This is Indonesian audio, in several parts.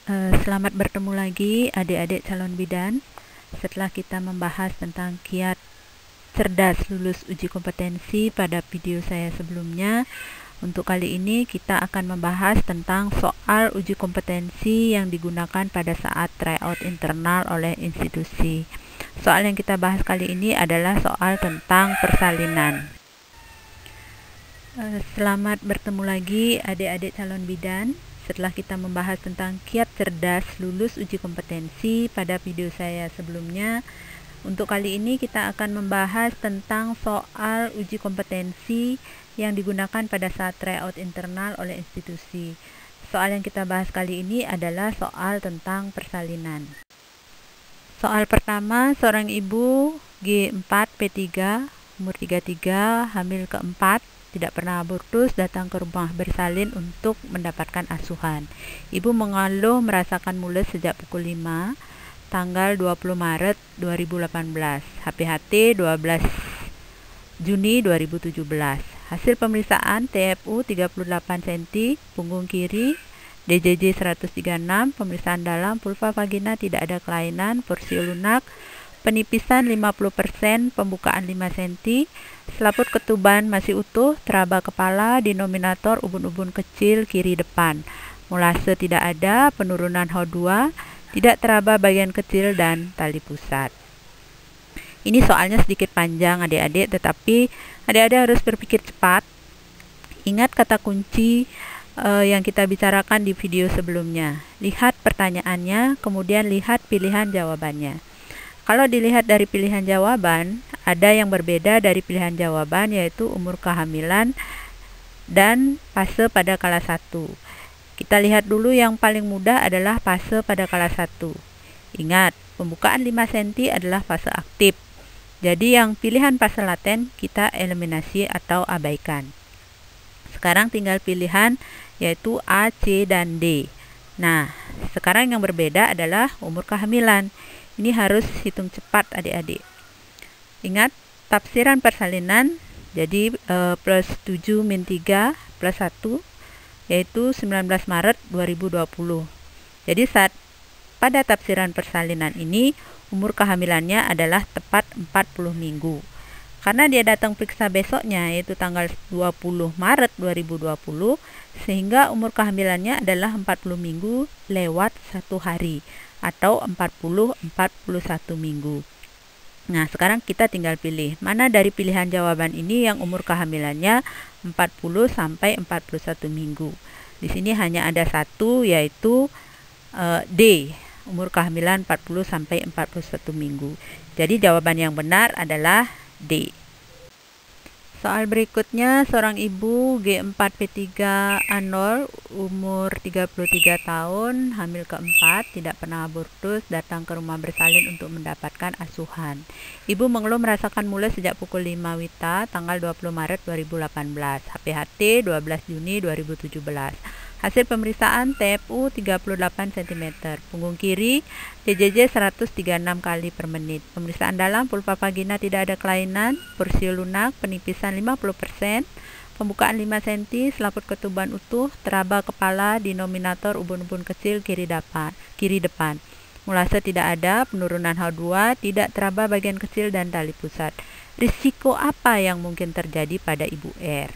Selamat bertemu lagi adik-adik calon bidan. Setelah kita membahas tentang kiat cerdas lulus uji kompetensi pada video saya sebelumnya, untuk kali ini kita akan membahas tentang soal uji kompetensi yang digunakan pada saat tryout internal oleh institusi. Soal yang kita bahas kali ini adalah soal tentang persalinan. Selamat bertemu lagi adik-adik calon bidan. Setelah kita membahas tentang kiat cerdas lulus uji kompetensi pada video saya sebelumnya, untuk kali ini kita akan membahas tentang soal uji kompetensi yang digunakan pada saat tryout internal oleh institusi. Soal yang kita bahas kali ini adalah soal tentang persalinan. Soal pertama, seorang ibu G4 P3 umur 33, hamil keempat, tidak pernah abortus, datang ke rumah bersalin untuk mendapatkan asuhan. Ibu mengeluh merasakan mules sejak pukul 5, tanggal 20 Maret 2018, HPHT 12 Juni 2017. Hasil pemeriksaan TFU 38 cm, punggung kiri, DJJ 136, pemeriksaan dalam, pulva vagina tidak ada kelainan, porsi lunak, penipisan 50%, pembukaan 5 cm, selaput ketuban masih utuh, teraba kepala, denominator ubun-ubun kecil kiri depan. Molase tidak ada, penurunan H2, tidak teraba bagian kecil dan tali pusat. Ini soalnya sedikit panjang adik-adik, tetapi adik-adik harus berpikir cepat. Ingat kata kunci yang kita bicarakan di video sebelumnya. Lihat pertanyaannya, kemudian lihat pilihan jawabannya. Kalau dilihat dari pilihan jawaban, ada yang berbeda dari pilihan jawaban, yaitu umur kehamilan dan fase pada kala 1. Kita lihat dulu yang paling mudah adalah fase pada kala 1. Ingat, pembukaan 5 cm adalah fase aktif. Jadi yang pilihan fase laten kita eliminasi atau abaikan. Sekarang tinggal pilihan yaitu A, C, dan D. Nah, sekarang yang berbeda adalah umur kehamilan. Ini harus hitung cepat adik-adik. Ingat, tafsiran persalinan, jadi plus 7 min 3 plus 1, yaitu 19 Maret 2020. Jadi pada tafsiran persalinan ini, umur kehamilannya adalah tepat 40 minggu. Karena dia datang periksa besoknya, yaitu tanggal 20 Maret 2020, sehingga umur kehamilannya adalah 40 minggu lewat 1 hari. Atau 40-41 minggu. Nah, sekarang kita tinggal pilih mana dari pilihan jawaban ini yang umur kehamilannya 40 sampai 41 minggu. Di sini hanya ada satu, yaitu D, umur kehamilan 40 sampai 41 minggu. Jadi jawaban yang benar adalah D. Soal berikutnya, seorang ibu G4 P3 A0, umur 33 tahun, hamil keempat, tidak pernah abortus, datang ke rumah bersalin untuk mendapatkan asuhan. Ibu mengeluh merasakan mules sejak pukul 5 WITA, tanggal 20 Maret 2018, HPHT 12 Juni 2017. Hasil pemeriksaan TFU 38 cm, punggung kiri, DJJ 136 kali per menit. Pemeriksaan dalam, pulva vagina tidak ada kelainan, porsi lunak, penipisan 50%, pembukaan 5 cm, selaput ketuban utuh, teraba kepala, denominator ubun-ubun kecil kiri depan. Molase tidak ada, penurunan H2, tidak teraba bagian kecil dan tali pusat. Risiko apa yang mungkin terjadi pada ibu R?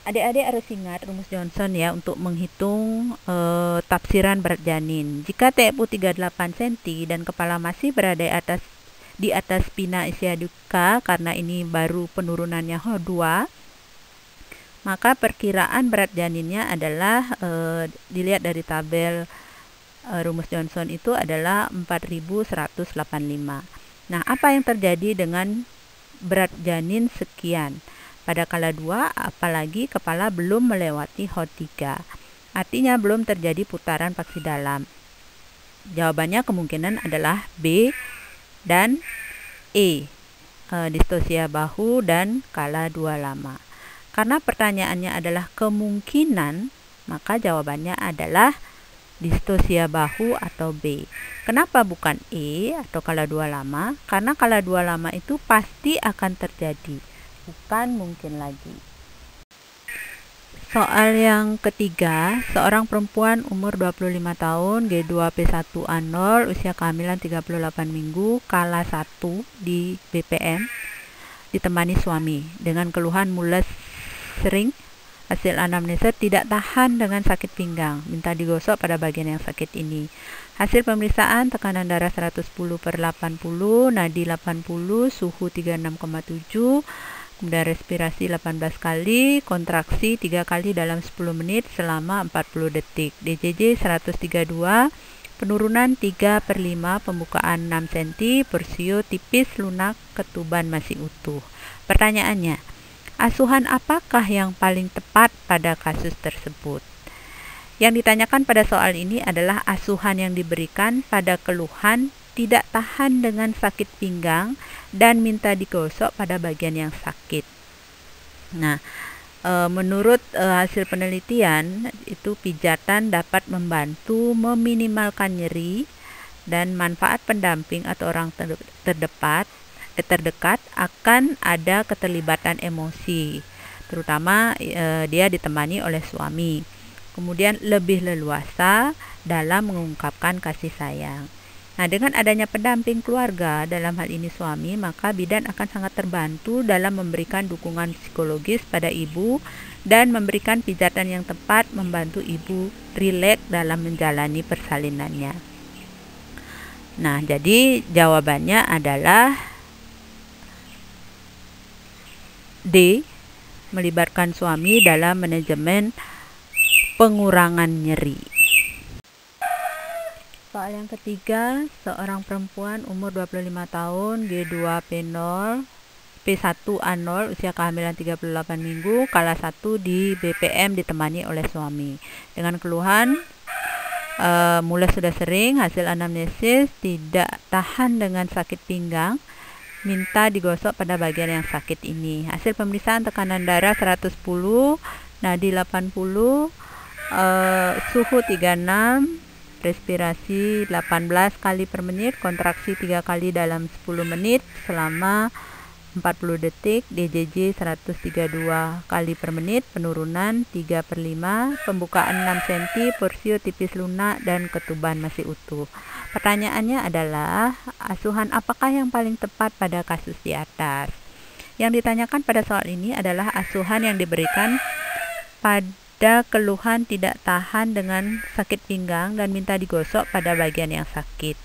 Adik-adik harus ingat rumus Johnson ya untuk menghitung tafsiran berat janin. Jika TFU 38 cm dan kepala masih berada di atas pina ischiaduca karena ini baru penurunannya H2, maka perkiraan berat janinnya adalah dilihat dari tabel rumus Johnson itu adalah 4185. Nah, apa yang terjadi dengan berat janin sekian? Pada kala 2, apalagi kepala belum melewati H3. Artinya belum terjadi putaran paksi dalam. Jawabannya kemungkinan adalah B dan E. Distosia bahu dan kala 2 lama. Karena pertanyaannya adalah kemungkinan, maka jawabannya adalah distosia bahu atau B. Kenapa bukan E atau kala 2 lama? Karena kala 2 lama itu pasti akan terjadi. Bukan mungkin lagi. Soal yang ketiga, seorang perempuan umur 25 tahun, G2P1A0, usia kehamilan 38 minggu, kala 1 di BPM, ditemani suami dengan keluhan mules sering. Hasil anamnesa tidak tahan dengan sakit pinggang, minta digosok pada bagian yang sakit ini. Hasil pemeriksaan tekanan darah 110/80, nadi 80, suhu 36,7, kemudian respirasi 18 kali, kontraksi 3 kali dalam 10 menit selama 40 detik. DJJ 132, penurunan 3/5, pembukaan 6 cm, persio tipis, lunak, ketuban masih utuh. Pertanyaannya, asuhan apakah yang paling tepat pada kasus tersebut? Yang ditanyakan pada soal ini adalah asuhan yang diberikan pada keluhan tidak tahan dengan sakit pinggang dan minta digosok pada bagian yang sakit. Nah, menurut hasil penelitian itu pijatan dapat membantu meminimalkan nyeri, dan manfaat pendamping atau orang terdekat akan ada keterlibatan emosi, terutama dia ditemani oleh suami. Kemudian lebih leluasa dalam mengungkapkan kasih sayang. Nah, dengan adanya pendamping keluarga, dalam hal ini suami, maka bidan akan sangat terbantu dalam memberikan dukungan psikologis pada ibu dan memberikan pijatan yang tepat, membantu ibu rileks dalam menjalani persalinannya. Nah, jadi jawabannya adalah D, melibatkan suami dalam manajemen pengurangan nyeri. Soal yang ketiga, seorang perempuan umur 25 tahun, G2P0, P1A0, usia kehamilan 38 minggu, kala 1 di BPM, ditemani oleh suami. Dengan keluhan mules sudah sering, hasil anamnesis tidak tahan dengan sakit pinggang, minta digosok pada bagian yang sakit ini. Hasil pemeriksaan tekanan darah 110, nadi 80, suhu 36, respirasi 18 kali per menit, kontraksi 3 kali dalam 10 menit selama 40 detik, DJJ 132 kali per menit, penurunan 3/5, pembukaan 6 cm, persio tipis lunak, dan ketuban masih utuh. Pertanyaannya adalah, asuhan apakah yang paling tepat pada kasus di atas? Yang ditanyakan pada soal ini adalah asuhan yang diberikan pada keluhan tidak tahan dengan sakit pinggang dan minta digosok pada bagian yang sakit.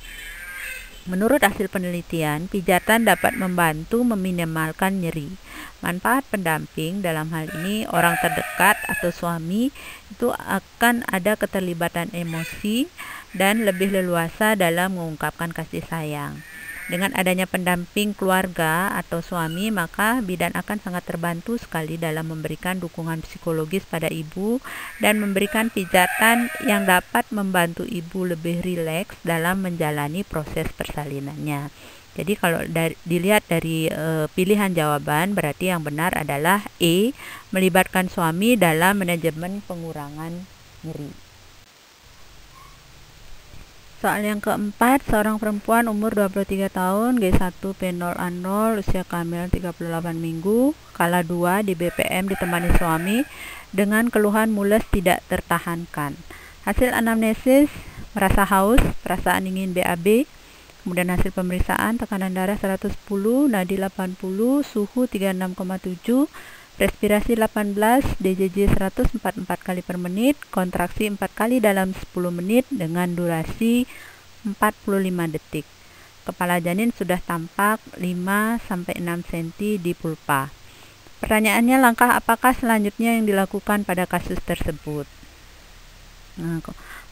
Menurut hasil penelitian, pijatan dapat membantu meminimalkan nyeri. Manfaat pendamping dalam hal ini orang terdekat atau suami itu akan ada keterlibatan emosi dan lebih leluasa dalam mengungkapkan kasih sayang. Dengan adanya pendamping keluarga atau suami, maka bidan akan sangat terbantu sekali dalam memberikan dukungan psikologis pada ibu dan memberikan pijatan yang dapat membantu ibu lebih rileks dalam menjalani proses persalinannya. Jadi kalau dilihat dari pilihan jawaban, berarti yang benar adalah E, melibatkan suami dalam manajemen pengurangan nyeri. Soal yang keempat, seorang perempuan umur 23 tahun, G1P0A0, usia kehamilan 38 minggu, kala 2 di BPM, ditemani suami dengan keluhan mules tidak tertahankan. Hasil anamnesis, merasa haus, perasaan ingin BAB, kemudian hasil pemeriksaan tekanan darah 110, nadi 80, suhu 36,7, respirasi 18, DJJ 144 kali per menit, kontraksi 4 kali dalam 10 menit dengan durasi 45 detik. Kepala janin sudah tampak 5-6 cm di pulpa. Pertanyaannya, langkah apakah selanjutnya yang dilakukan pada kasus tersebut? Nah,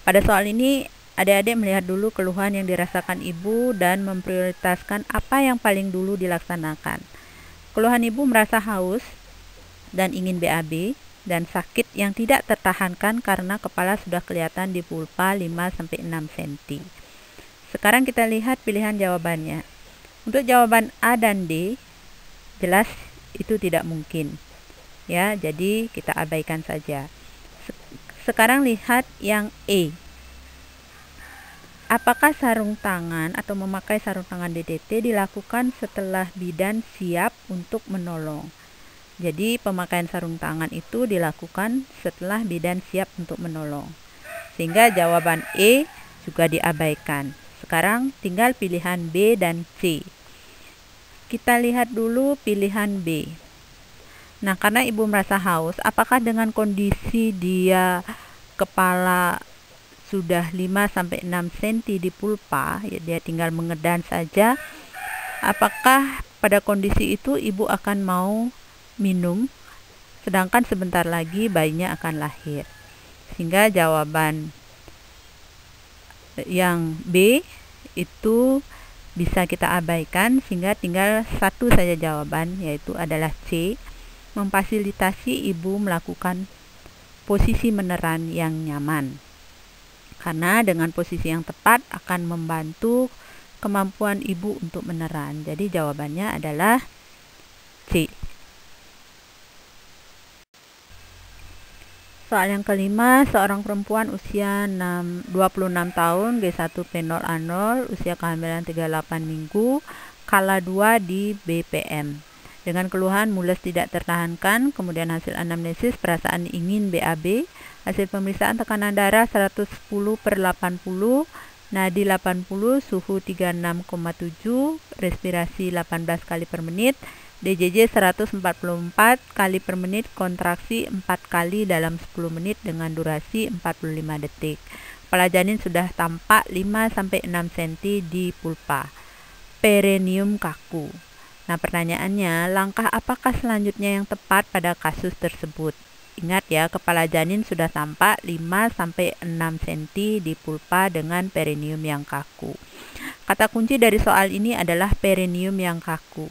pada soal ini, adik-adik melihat dulu keluhan yang dirasakan ibu dan memprioritaskan apa yang paling dulu dilaksanakan. Keluhan ibu merasa haus dan ingin BAB, dan sakit yang tidak tertahankan karena kepala sudah kelihatan di pulpa 5-6 cm. Sekarang kita lihat pilihan jawabannya. Untuk jawaban A dan D, jelas itu tidak mungkin. Ya, jadi kita abaikan saja. Sekarang lihat yang E. Apakah sarung tangan atau memakai sarung tangan DDT dilakukan setelah bidan siap untuk menolong? Jadi pemakaian sarung tangan itu dilakukan setelah bidan siap untuk menolong. Sehingga jawaban E juga diabaikan. Sekarang tinggal pilihan B dan C. Kita lihat dulu pilihan B. Nah, karena ibu merasa haus, apakah dengan kondisi dia kepala sudah 5-6 cm di pulpa, ya dia tinggal mengedan saja, apakah pada kondisi itu ibu akan mau minum, sedangkan sebentar lagi bayinya akan lahir? Sehingga jawaban yang B itu bisa kita abaikan, sehingga tinggal satu saja jawaban, yaitu adalah C, memfasilitasi ibu melakukan posisi meneran yang nyaman. Karena dengan posisi yang tepat akan membantu kemampuan ibu untuk meneran. Jadi jawabannya adalah C. Soal yang kelima, seorang perempuan usia 26 tahun, G1 P0 A0, usia kehamilan 38 minggu, kala 2 di BPM. Dengan keluhan mules tidak tertahankan, kemudian hasil anamnesis perasaan ingin BAB, hasil pemeriksaan tekanan darah 110/80, nadi 80, suhu 36,7, respirasi 18 kali per menit, DJJ 144 kali per menit, kontraksi 4 kali dalam 10 menit dengan durasi 45 detik. Kepala janin sudah tampak 5-6 cm di pulpa. Perineum kaku. Nah, pertanyaannya, langkah apakah selanjutnya yang tepat pada kasus tersebut? Ingat ya, kepala janin sudah tampak 5-6 cm di pulpa dengan perineum yang kaku. Kata kunci dari soal ini adalah perineum yang kaku.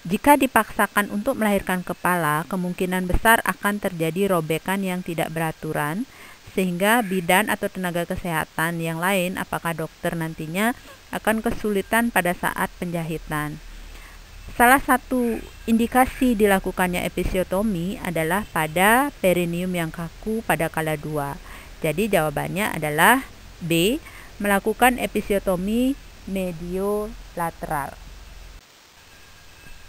Jika dipaksakan untuk melahirkan kepala, kemungkinan besar akan terjadi robekan yang tidak beraturan, sehingga bidan atau tenaga kesehatan yang lain, apakah dokter nantinya, akan kesulitan pada saat penjahitan. Salah satu indikasi dilakukannya episiotomi adalah pada perineum yang kaku pada kala 2. Jadi jawabannya adalah B, melakukan episiotomi mediolateral.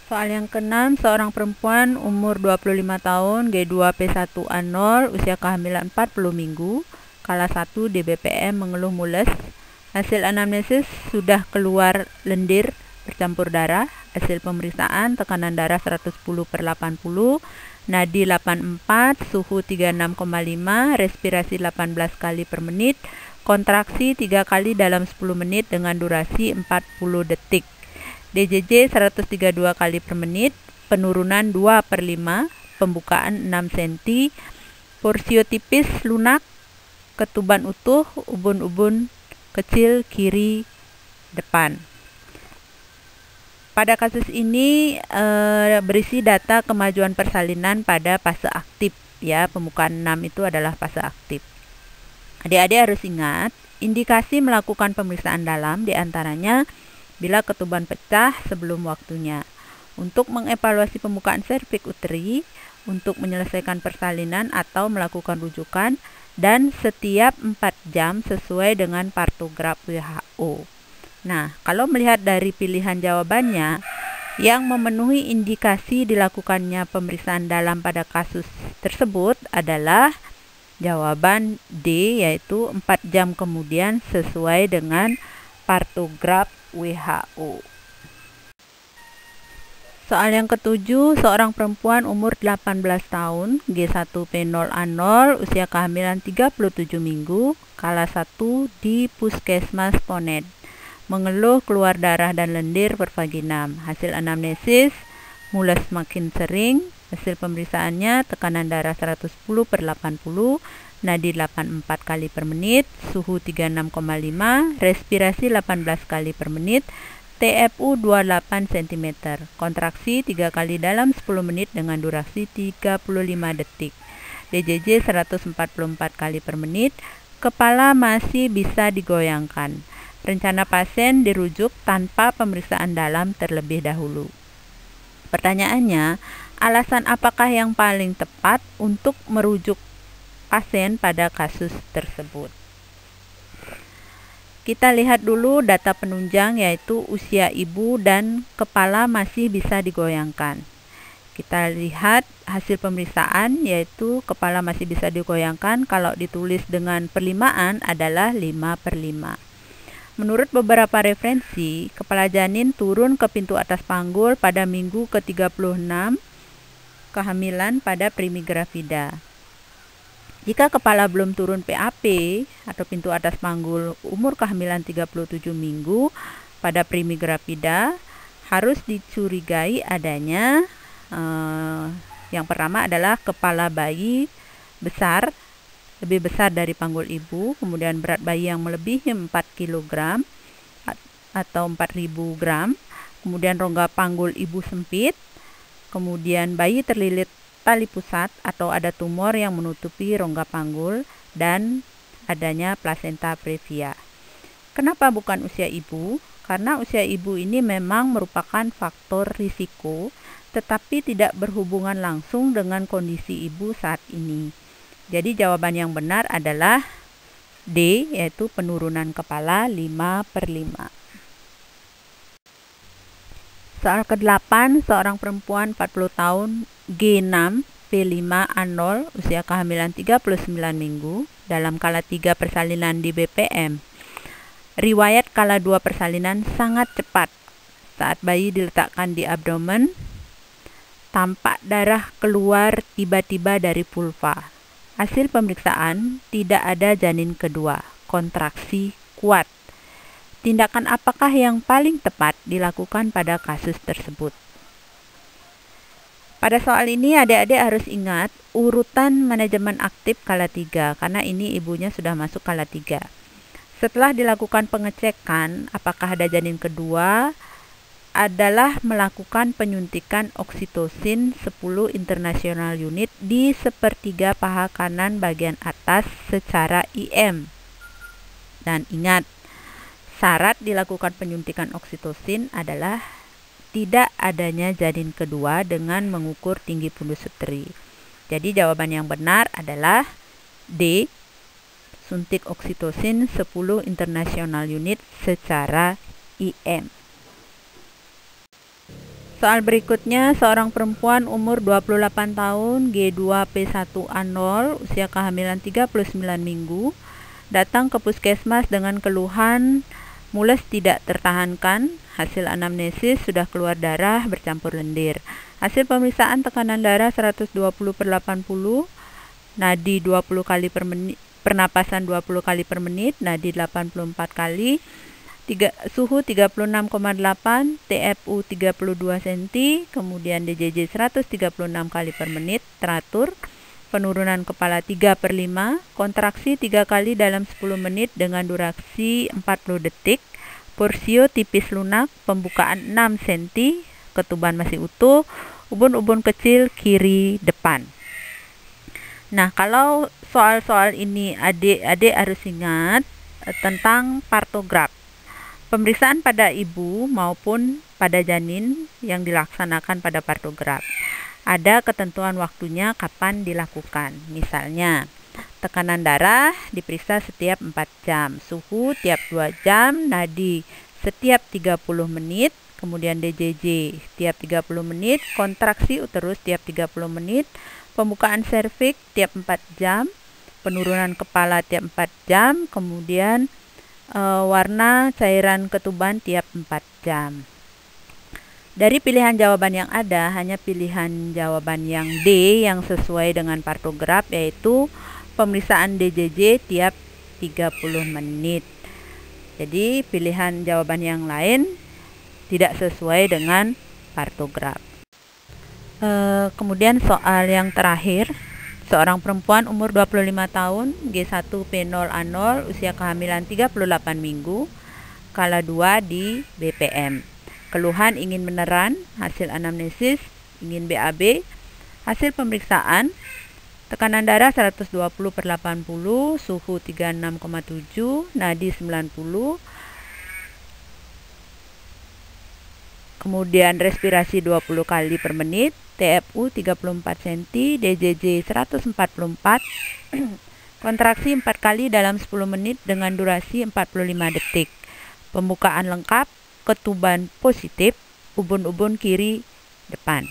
Soal yang keenam, seorang perempuan umur 25 tahun, G2 P1 A0, usia kehamilan 40 minggu, kala 1 di BPM mengeluh mules. Hasil anamnesis sudah keluar lendir bercampur darah. Hasil pemeriksaan tekanan darah 110/80, nadi 84, suhu 36,5, respirasi 18 kali per menit, kontraksi 3 kali dalam 10 menit dengan durasi 40 detik. DJJ 132 kali per menit, penurunan 2/5, pembukaan 6 cm, porsio tipis lunak, ketuban utuh, ubun-ubun kecil kiri depan. Pada kasus ini berisi data kemajuan persalinan pada fase aktif, ya, pembukaan 6 itu adalah fase aktif. Adik-adik harus ingat, indikasi melakukan pemeriksaan dalam diantaranya bila ketuban pecah sebelum waktunya, untuk mengevaluasi pembukaan serviks uteri, untuk menyelesaikan persalinan atau melakukan rujukan, dan setiap 4 jam sesuai dengan partograf WHO. Nah, kalau melihat dari pilihan jawabannya, yang memenuhi indikasi dilakukannya pemeriksaan dalam pada kasus tersebut adalah jawaban D, yaitu 4 jam kemudian sesuai dengan partograf WHO. Soal yang ketujuh, seorang perempuan umur 18 tahun, G1 P0 A0, usia kehamilan 37 minggu, kala 1 di Puskesmas Poned, mengeluh keluar darah dan lendir pervaginam. Hasil anamnesis, mules makin sering. Hasil pemeriksaannya, tekanan darah 110/80, nadi 84 kali per menit, suhu 36,5, respirasi 18 kali per menit, TFU 28 cm, kontraksi 3 kali dalam 10 menit dengan durasi 35 detik. DJJ 144 kali per menit, kepala masih bisa digoyangkan. Rencana pasien dirujuk tanpa pemeriksaan dalam terlebih dahulu. Pertanyaannya, alasan apakah yang paling tepat untuk merujuk pasien pada kasus tersebut? Kita lihat dulu data penunjang, yaitu usia ibu dan kepala masih bisa digoyangkan. Kita lihat hasil pemeriksaan, yaitu kepala masih bisa digoyangkan. Kalau ditulis dengan perlimaan adalah 5/5. Menurut beberapa referensi, kepala janin turun ke pintu atas panggul pada minggu ke-36 kehamilan pada primigravida. Jika kepala belum turun PAP atau pintu atas panggul umur kehamilan 37 minggu pada primigravida, harus dicurigai adanya yang pertama adalah kepala bayi besar, lebih besar dari panggul ibu, kemudian berat bayi yang melebihi 4 kg atau 4000 gram, kemudian rongga panggul ibu sempit, kemudian bayi terlilit tali pusat atau ada tumor yang menutupi rongga panggul, dan adanya plasenta previa. Kenapa bukan usia ibu? Karena usia ibu ini memang merupakan faktor risiko, tetapi tidak berhubungan langsung dengan kondisi ibu saat ini. Jadi jawaban yang benar adalah D, yaitu penurunan kepala 5/5. Soal ke-8, seorang perempuan 40 tahun G6 P5 A0, usia kehamilan 39 minggu, dalam kala 3 persalinan di BPM. Riwayat kala 2 persalinan sangat cepat. Saat bayi diletakkan di abdomen, tampak darah keluar tiba-tiba dari vulva. Hasil pemeriksaan, tidak ada janin kedua, kontraksi kuat. Tindakan apakah yang paling tepat dilakukan pada kasus tersebut? Pada soal ini adik-adik harus ingat urutan manajemen aktif kala 3, karena ini ibunya sudah masuk kala 3. Setelah dilakukan pengecekan apakah ada janin kedua, adalah melakukan penyuntikan oksitosin 10 international unit di sepertiga paha kanan bagian atas secara IM. Dan ingat, syarat dilakukan penyuntikan oksitosin adalah tidak adanya janin kedua dengan mengukur tinggi pundus sutri. Jadi jawaban yang benar adalah D, suntik oksitosin 10 international unit secara IM. Soal berikutnya, seorang perempuan umur 28 tahun G2 P1 A0, usia kehamilan 39 minggu, datang ke puskesmas dengan keluhan mules tidak tertahankan. Hasil anamnesis sudah keluar darah bercampur lendir. Hasil pemeriksaan tekanan darah 120/80, nadi 20 kali per menit, pernapasan 20 kali per menit, nadi 84 kali, suhu 36,8, TFU 32 cm, kemudian DJJ 136 kali per menit, teratur, penurunan kepala 3/5, kontraksi 3 kali dalam 10 menit dengan durasi 40 detik, porsio tipis lunak, pembukaan 6 cm, ketuban masih utuh, ubun-ubun kecil kiri depan. Nah, kalau soal-soal ini adik-adik harus ingat tentang partograf. Pemeriksaan pada ibu maupun pada janin yang dilaksanakan pada partograf. Ada ketentuan waktunya kapan dilakukan. Misalnya, tekanan darah diperiksa setiap 4 jam, suhu tiap 2 jam, nadi setiap 30 menit, kemudian DJJ tiap 30 menit, kontraksi uterus tiap 30 menit, pembukaan serviks tiap 4 jam, penurunan kepala tiap 4 jam, kemudian warna cairan ketuban tiap 4 jam. Dari pilihan jawaban yang ada, hanya pilihan jawaban yang D yang sesuai dengan partograf, yaitu pemeriksaan DJJ tiap 30 menit. Jadi pilihan jawaban yang lain tidak sesuai dengan partograf. Kemudian soal yang terakhir, seorang perempuan umur 25 tahun G1 P0 A0, usia kehamilan 38 minggu, kala 2 di BPM. Keluhan ingin meneran, hasil anamnesis ingin BAB, hasil pemeriksaan tekanan darah 120/80, suhu 36,7, nadi 90, kemudian respirasi 20 kali per menit, TFU 34 cm, DJJ 144, kontraksi 4 kali dalam 10 menit dengan durasi 45 detik, pembukaan lengkap, ketuban positif, ubun-ubun kiri depan.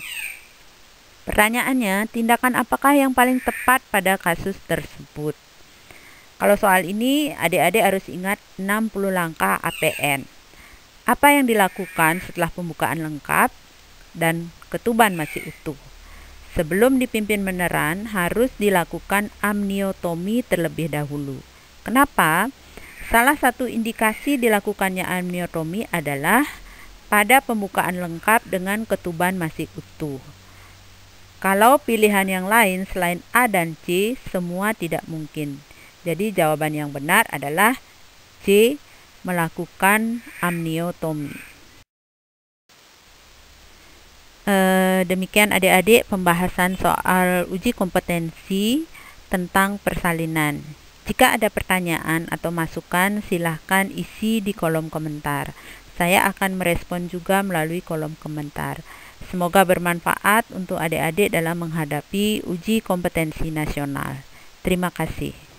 Pertanyaannya, tindakan apakah yang paling tepat pada kasus tersebut? Kalau soal ini, adik-adik harus ingat 60 langkah APN. Apa yang dilakukan setelah pembukaan lengkap dan ketuban masih utuh? Sebelum dipimpin beneran, harus dilakukan amniotomi terlebih dahulu. Kenapa? Salah satu indikasi dilakukannya amniotomi adalah pada pembukaan lengkap dengan ketuban masih utuh. Kalau pilihan yang lain selain A dan C, semua tidak mungkin. Jadi jawaban yang benar adalah C, melakukan amniotomi. Demikian adik-adik pembahasan soal uji kompetensi tentang persalinan. Jika ada pertanyaan atau masukan, silahkan isi di kolom komentar. Saya akan merespon juga melalui kolom komentar. Semoga bermanfaat untuk adik-adik dalam menghadapi uji kompetensi nasional. Terima kasih.